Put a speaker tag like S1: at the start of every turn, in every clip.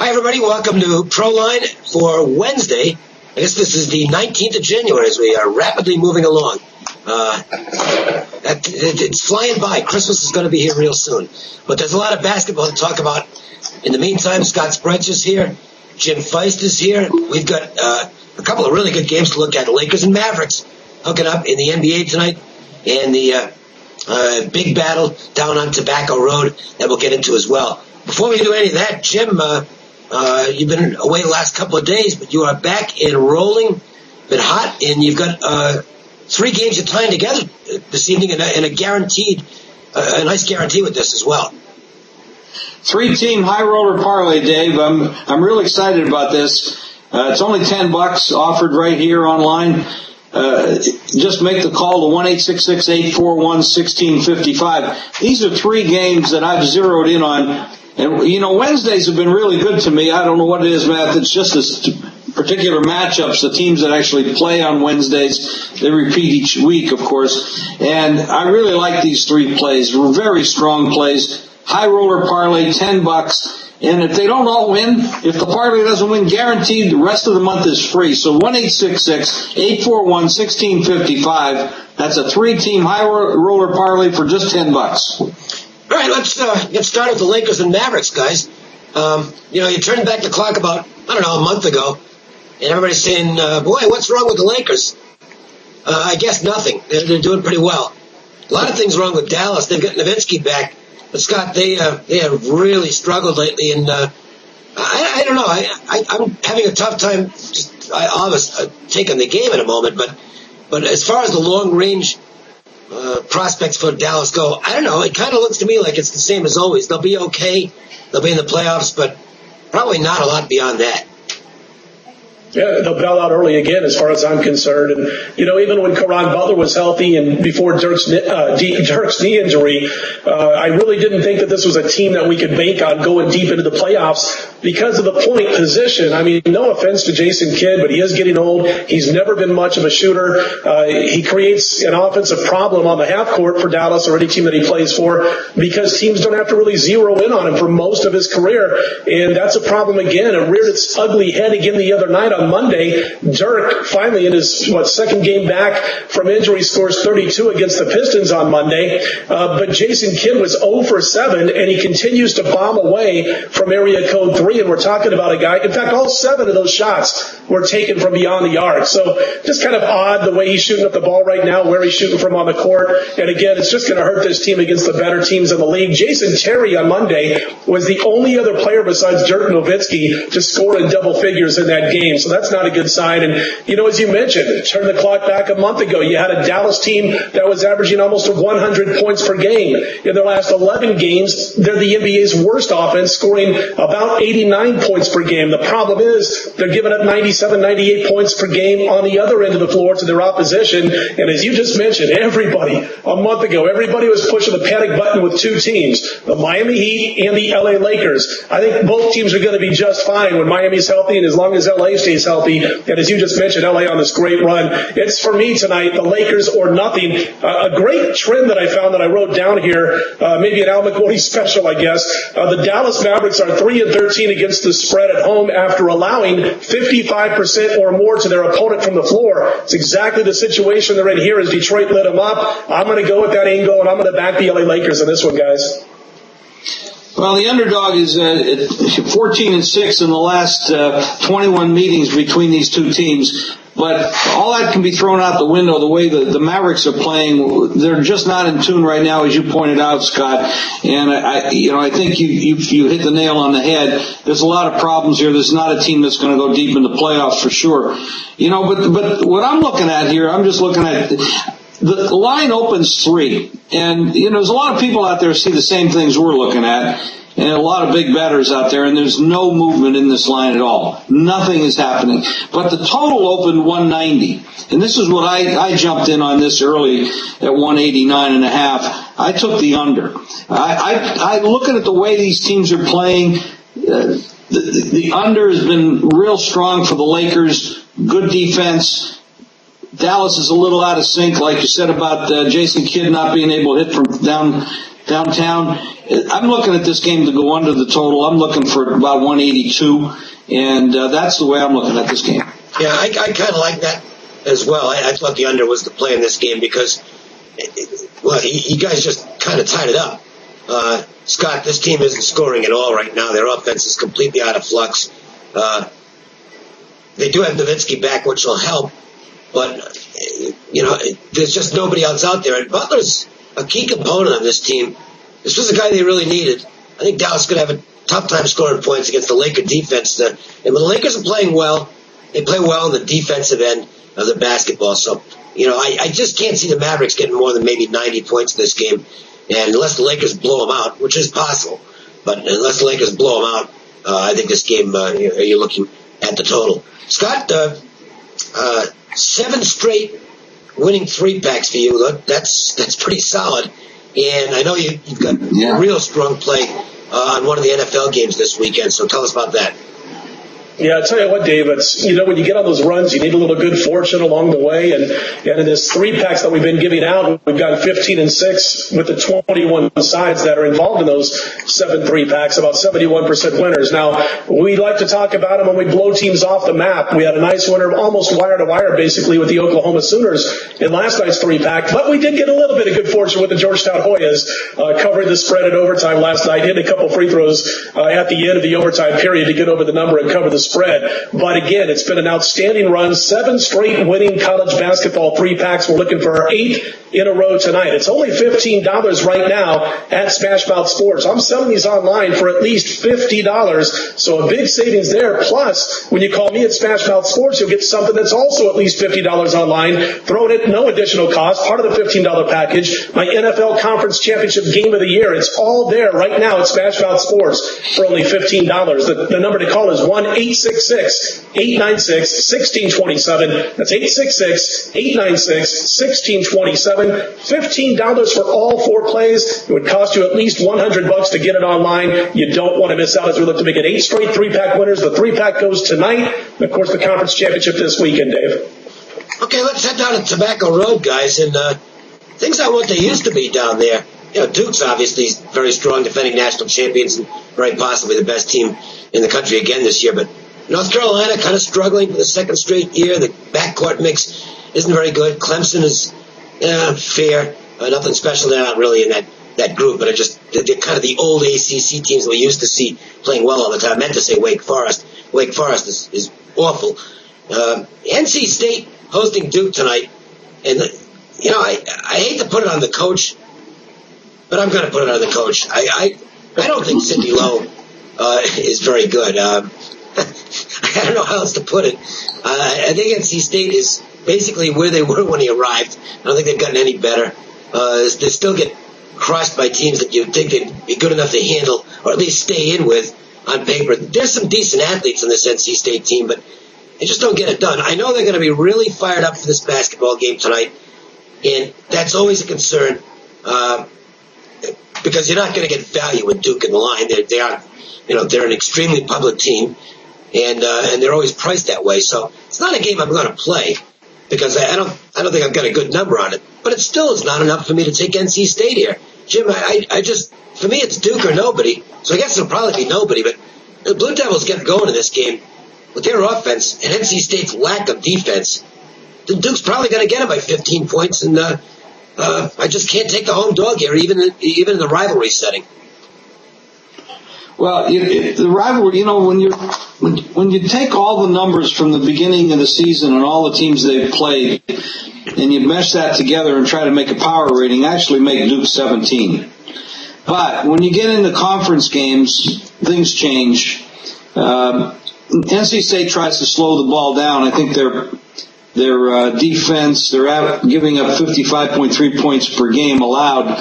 S1: Hi, everybody. Welcome to Proline for Wednesday. I guess this is the 19th of January as we are rapidly moving along. It's flying by. Christmas is going to be here real soon. But there's a lot of basketball to talk about. In the meantime, Scott Sprech is here. Jim Feist is here. We've got a couple of really good games to look at. The Lakers and Mavericks hooking up in the NBA tonight. And the big battle down on Tobacco Road that we'll get into as well. Before we do any of that, Jim, you've been away the last couple of days, but you are back and rolling, been hot, and you've got 3 games you're tying together this evening, and a nice guarantee with this as well.
S2: 3-team high roller parlay, Dave. I'm really excited about this. It's only $10 offered right here online. Just make the call to 1-866-841-1655. These are 3 games that I've zeroed in on. And, Wednesdays have been really good to me. I don't know what it is, Matt. It's just this particular matchups, the teams that actually play on Wednesdays. They repeat each week, of course. And I really like these 3 plays. Very strong plays. High roller parlay, $10. And if they don't all win, if the parlay doesn't win, guaranteed the rest of the month is free. So 1-866-841-1655. That's a 3-team high roller parlay for just $10.
S1: All right, let's get started with the Lakers and Mavericks, guys. You turned back the clock about, a month ago, and everybody's saying, boy, what's wrong with the Lakers? I guess nothing. They're doing pretty well. A lot of things wrong with Dallas. They've got Nowitzki back. But, Scott, they have really struggled lately, and I don't know. I'm having a tough time taking the game in a moment, but as far as the long-range prospects for Dallas go, I don't know. It kind of looks to me like it's the same as always. They'll be okay. They'll be in the playoffs, but probably not a lot beyond that.
S3: Yeah, they'll bail out early again as far as I'm concerned. And, even when Caron Butler was healthy and before Dirk's knee injury, I really didn't think that this was a team that we could bank on going deep into the playoffs because of the point position. I mean, no offense to Jason Kidd, but he is getting old. He's never been much of a shooter. He creates an offensive problem on the half court for Dallas or any team that he plays for because teams don't have to really zero in on him for most of his career. And that's a problem again. It reared its ugly head again the other night on Monday. Dirk finally in his second game back from injury scores 32 against the Pistons on Monday. But Jason Kidd was 0 for 7 and he continues to bomb away from area code 3. And we're talking about a guy, in fact, all 7 of those shots were taken from beyond the arc. So just kind of odd the way he's shooting up the ball right now, where he's shooting from on the court. And again, it's just going to hurt this team against the better teams in the league. Jason Terry on Monday was the only other player besides Dirk Nowitzki to score in double figures in that game. So that's not a good sign. And, as you mentioned, turn the clock back a month ago, you had a Dallas team that was averaging almost 100 points per game. In their last 11 games, they're the NBA's worst offense, scoring about 89 points per game. The problem is they're giving up 97, 98 points per game on the other end of the floor to their opposition. And as you just mentioned, everybody was pushing the panic button with 2 teams, the Miami Heat and the LA Lakers. I think both teams are going to be just fine when Miami's healthy and as long as LA stays healthy. And as you just mentioned, LA on this great run. It's for me tonight, the Lakers or nothing. A great trend that I found that I wrote down here, maybe an Al McWoody special, I guess. The Dallas Mavericks are 3-13 against the spread at home after allowing 55% or more to their opponent from the floor. It's exactly the situation they're in here as Detroit lit them up. I'm going to go with that angle, and I'm going to back the LA Lakers in this one, guys.
S2: Well, the underdog is 14-6 in the last 21 meetings between these 2 teams. But all that can be thrown out the window the way the Mavericks are playing. They're just not in tune right now, as you pointed out, Scott. And I think you hit the nail on the head. There's a lot of problems here. There's not a team that's going to go deep in the playoffs for sure. But what I'm looking at here, I'm just looking at the line opens 3, and there's a lot of people out there who see the same things we're looking at. And a lot of big bettors out there, and there's no movement in this line at all. Nothing is happening. But the total opened 190. And this is what I jumped in on this early at 189.5. I took the under. I looking at the way these teams are playing, the under has been real strong for the Lakers. Good defense. Dallas is a little out of sync, like you said about Jason Kidd not being able to hit from down downtown. I'm looking at this game to go under the total. I'm looking for about 182, and that's the way I'm looking at this game.
S1: Yeah, I kind of like that as well. I thought the under was the play in this game because, well, you guys just kind of tied it up. Scott, this team isn't scoring at all right now. Their offense is completely out of flux. They do have Nowitzki back, which will help, but, there's just nobody else out there. And Butler's a key component of this team. This was a guy they really needed. I think Dallas is going to have a tough time scoring points against the Laker defense. And when the Lakers are playing well, they play well on the defensive end of the basketball. So, I just can't see the Mavericks getting more than maybe 90 points in this game. And unless the Lakers blow them out, which is possible, but unless the Lakers blow them out, I think this game, you're looking at the total. Scott, 7 straight winning 3-packs for you. Look, that's pretty solid. And I know you've got real strong play on one of the NFL games this weekend, so tell us about that.
S3: Yeah, I'll tell you what, Dave, it's, when you get on those runs, you need a little good fortune along the way. And in this 3-packs that we've been giving out, we've got 15-6 with the 21 sides that are involved in those 7 3-packs, about 71% winners. Now, we like to talk about them when we blow teams off the map. We had a nice winner, almost wire-to-wire, basically, with the Oklahoma Sooners in last night's 3-pack. But we did get a little bit of good fortune with the Georgetown Hoyas, covering the spread in overtime last night, hitting a couple free throws at the end of the overtime period to get over the number and cover the spread. But again, it's been an outstanding run. 7 straight winning college basketball 3-packs. We're looking for our 8th in a row tonight. It's only $15 right now at Smashmouth Sports. I'm selling these online for at least $50. So a big savings there. Plus, when you call me at Smashmouth Sports, you'll get something that's also at least $50 online. Thrown at no additional cost. Part of the $15 package. My NFL Conference Championship Game of the Year. It's all there right now at Smashmouth Sports for only $15. The number to call is 1-866-896-1627. That's 866-896-1627. $15 for all 4 plays. It would cost you at least $100 to get it online. You don't want to miss out as we look to make it 8 straight 3-pack winners. The 3-pack goes tonight. And of course, the conference championship this weekend, Dave.
S1: Okay, let's head down to Tobacco Road, guys, and things aren't what they used to be down there. Duke's obviously very strong, defending national champions, and very possibly the best team in the country again this year. But North Carolina kind of struggling for the 2nd straight year. The backcourt mix isn't very good. Clemson is fair. Nothing special. They're not really in that group, but they're kind of the old ACC teams that we used to see playing well all the time. I meant to say Wake Forest. Wake Forest is awful. NC State hosting Duke tonight. And, I hate to put it on the coach, but I'm going to put it on the coach. I don't think Cindy Lowe is very good. I don't know how else to put it. I think NC State is basically where they were when he arrived. I don't think they've gotten any better. They still get crushed by teams that you'd think they'd be good enough to handle, or at least stay in with on paper. There's some decent athletes on this NC State team, but they just don't get it done. I know they're going to be really fired up for this basketball game tonight, and that's always a concern because you're not going to get value with Duke in the line. They're an extremely public team, and they're always priced that way. So it's not a game I'm going to play because I don't think I've got a good number on it. But it still is not enough for me to take NC State here. Jim, for me it's Duke or nobody. So I guess it'll probably be nobody. But the Blue Devils get going in this game with their offense and NC State's lack of defense. The Duke's probably going to get them by 15 points, and I just can't take the home dog here, even in the rivalry setting.
S2: Well, the rivalry, when you take all the numbers from the beginning of the season and all the teams they've played, and you mesh that together and try to make a power rating, actually make Duke 17. But when you get into conference games, things change. NC State tries to slow the ball down. I think their defense, they're giving up 55.3 points per game allowed.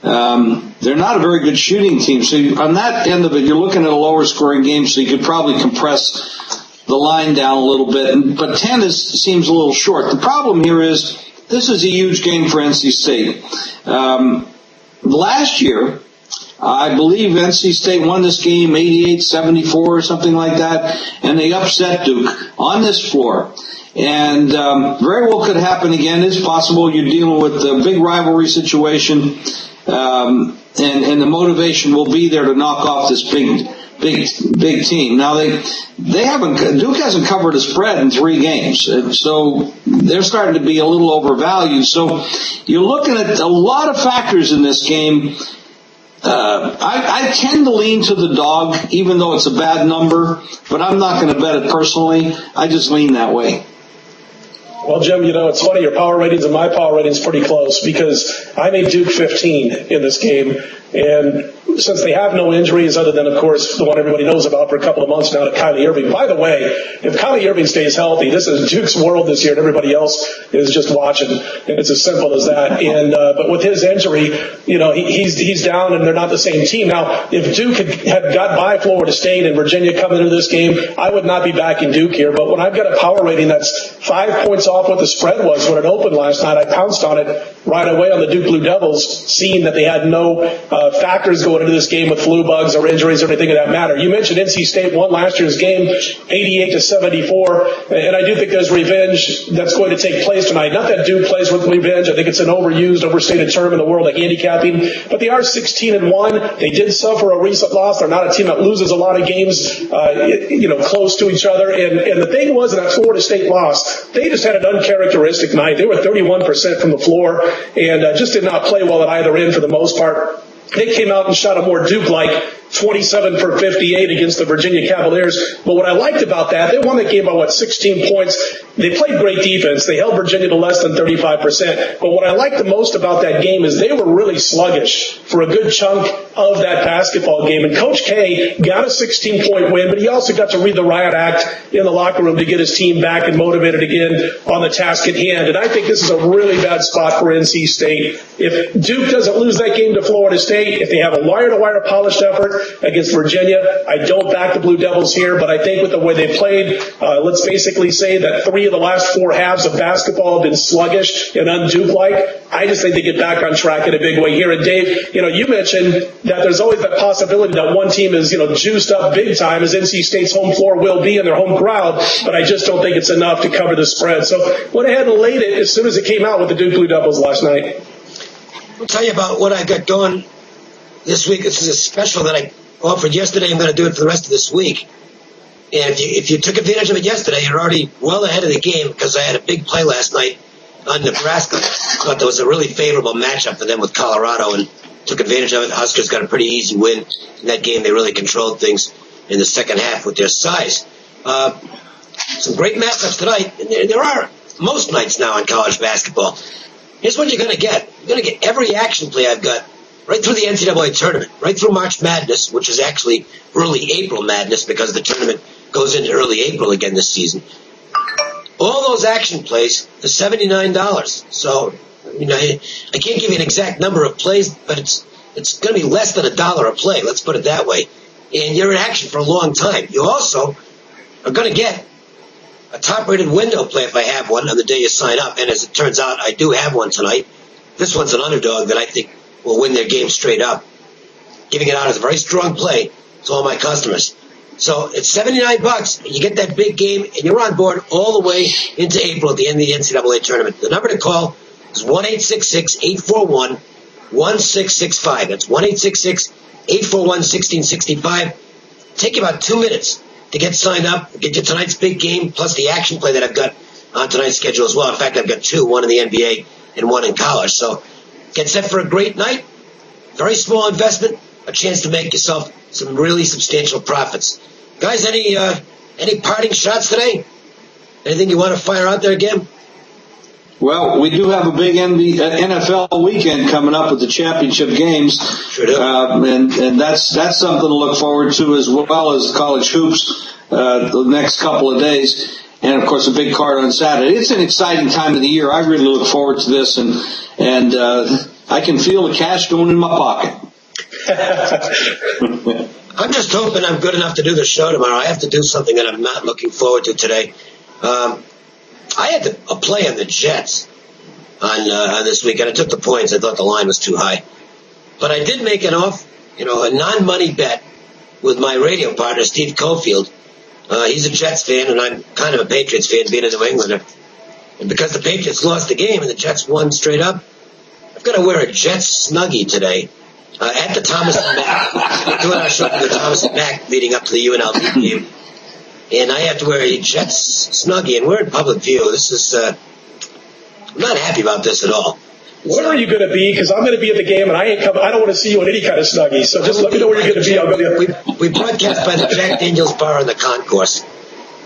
S2: They're not a very good shooting team. So on that end of it, you're looking at a lower scoring game, so you could probably compress the line down a little bit. But 10 seems a little short. The problem here is this is a huge game for NC State. Last year, I believe NC State won this game 88-74 or something like that, and they upset Duke on this floor. And very well could happen again. It's possible. You're dealing with a big rivalry situation. and the motivation will be there to knock off this big team. Now Duke hasn't covered a spread in 3 games, so they're starting to be a little overvalued. So you're looking at a lot of factors in this game. I tend to lean to the dog, even though it's a bad number, but I'm not going to bet it personally. I just lean that way.
S3: Well, Jim, it's funny. Your power ratings and my power ratings pretty close because I made Duke 15 in this game. And since they have no injuries other than, of course, the one everybody knows about for a couple of months now to Kylie Irving. By the way, if Kylie Irving stays healthy, this is Duke's world this year and everybody else is just watching. It's as simple as that. And but with his injury, he's down and they're not the same team. Now, if Duke had got by Florida State and Virginia coming into this game, I would not be backing Duke here. But when I've got a power rating that's 5 points off what the spread was when it opened last night, I pounced on it right away on the Duke Blue Devils, seeing that they had no factors going into this game with flu bugs or injuries or anything of that matter. You mentioned NC State won last year's game 88-74, and I do think there's revenge that's going to take place tonight. Not that Duke plays with revenge. I think it's an overstated term in the world of handicapping, but they are 16-1. They did suffer a recent loss. They're not a team that loses a lot of games, close to each other. And the thing was, in that Florida State loss, they just had an uncharacteristic night. They were 31% from the floor and just did not play well at either end for the most part. They came out and shot a more Duke-like 27 for 58 against the Virginia Cavaliers. But what I liked about that, they won that game by 16 points. They played great defense. They held Virginia to less than 35%. But what I liked the most about that game is they were really sluggish for a good chunk of that basketball game. And Coach K got a 16-point win, but he also got to read the riot act in the locker room to get his team back and motivated again on the task at hand. And I think this is a really bad spot for NC State. If Duke doesn't lose that game to Florida State, if they have a wire-to-wire polished effort against Virginia, I don't back the Blue Devils here, but I think with the way they played, let's basically say that 3 of the last 4 halves of basketball have been sluggish and un-Duke-like. I just think they get back on track in a big way here. And Dave, you mentioned that there's always that possibility that one team is, juiced up big time, as NC State's home floor will be in their home crowd, but I just don't think it's enough to cover the spread. So went ahead and laid it as soon as it came out with the Duke Blue Devils last night.
S1: I'll tell you about what I got going this week. This is a special that I offered yesterday. I'm going to do it for the rest of this week. And if you took advantage of it yesterday, you're already well ahead of the game because I had a big play last night on Nebraska. I thought there was a really favorable matchup for them with Colorado and took advantage of it. The Huskers got a pretty easy win in that game. They really controlled things in the second half with their size. Some great matchups tonight. And there are most nights now in college basketball. Here's what you're going to get. You're going to get every action play I've got right through the NCAA tournament, right through March Madness, which is actually early April Madness because the tournament goes into early April again this season. All those action plays for $79. So, I can't give you an exact number of plays, but it's going to be less than $1 a play. Let's put it that way. And you're in action for a long time. You also are going to get a top-rated window play if I have one on the day you sign up. And as it turns out, I do have one tonight. This one's an underdog that I think will win their game straight up. Giving it out as a very strong play to all my customers. So it's $79, and you get that big game, and you're on board all the way into April at the end of the NCAA tournament. The number to call is 1-866-841-1665. That's 1-866-841-1665. Take you about 2 minutes to get signed up, get you tonight's big game, plus the action play that I've got on tonight's schedule as well. In fact, I've got 2, one in the NBA and one in college. So get set for a great night. Very small investment, a chance to make yourself some really substantial profits. Guys, any parting shots today? Anything you want to fire out there again?
S2: Well, we do have a big NFL weekend coming up with the championship games.
S1: Sure do.
S2: And that's something to look forward to, as well as college hoops the next couple of days. And, of course, a big card on Saturday. It's an exciting time of the year. I really look forward to this, and I can feel the cash going in my pocket.
S1: I'm just hoping I'm good enough to do the show tomorrow. I have to do something that I'm not looking forward to today. I had a play on the Jets on this weekend. I took the points. I thought the line was too high. But I did make a non-money bet with my radio partner, Steve Cofield. He's a Jets fan, and I'm kind of a Patriots fan, being a New Englander. And because the Patriots lost the game and the Jets won straight up, I've got to wear a Jets snuggie today at the Thomas and Mack. We're doing our show for the Thomas and Mack leading up to the UNLV game. And I have to wear a Jets snuggie, and we're in public view. This is, I'm not happy about this at all.
S3: Where are you going to be? Because I'm going to be at the game, and I don't want to see you in any kind of snuggie. So just let me know where you're going to be. I'll go to
S1: we broadcast by the Jack Daniels Bar in the concourse.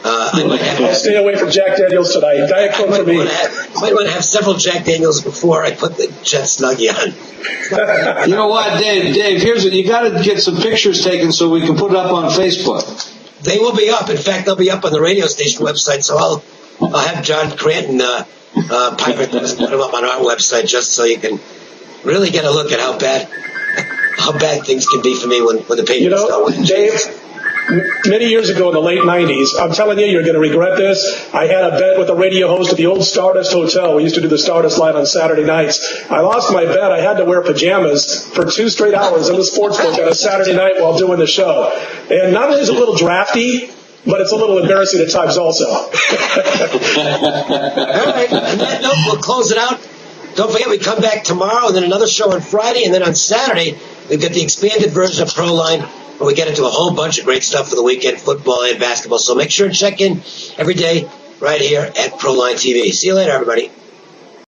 S3: I'll stay away from Jack Daniels tonight. Diet Coke for me.
S1: Might want to have several Jack Daniels before I put the Jets snuggie on.
S2: You know what, Dave, here's it. You got to get some pictures taken so we can put it up on Facebook.
S1: They will be up. In fact, they'll be up on the radio station website, so I'll have John Cranton pirate those and put them up on our website just so you can really get a look at how bad things can be for me when the Patriots don't win.
S3: Dave, many years ago in the late 90s, I'm telling you, you're going to regret this. I had a bet with a radio host at the old Stardust Hotel. We used to do the Stardust Live on Saturday nights. I lost my bet. I had to wear pajamas for 2 straight hours in the sportsbook on a Saturday night while doing the show. And not only is it a little drafty, but it's a little embarrassing at times also.
S1: All right. On that note, we'll close it out. Don't forget, we come back tomorrow, and then another show on Friday, and then on Saturday, we've got the expanded version of Proline, where we get into a whole bunch of great stuff for the weekend, football and basketball. So make sure to check in every day right here at Proline TV. See you later, everybody.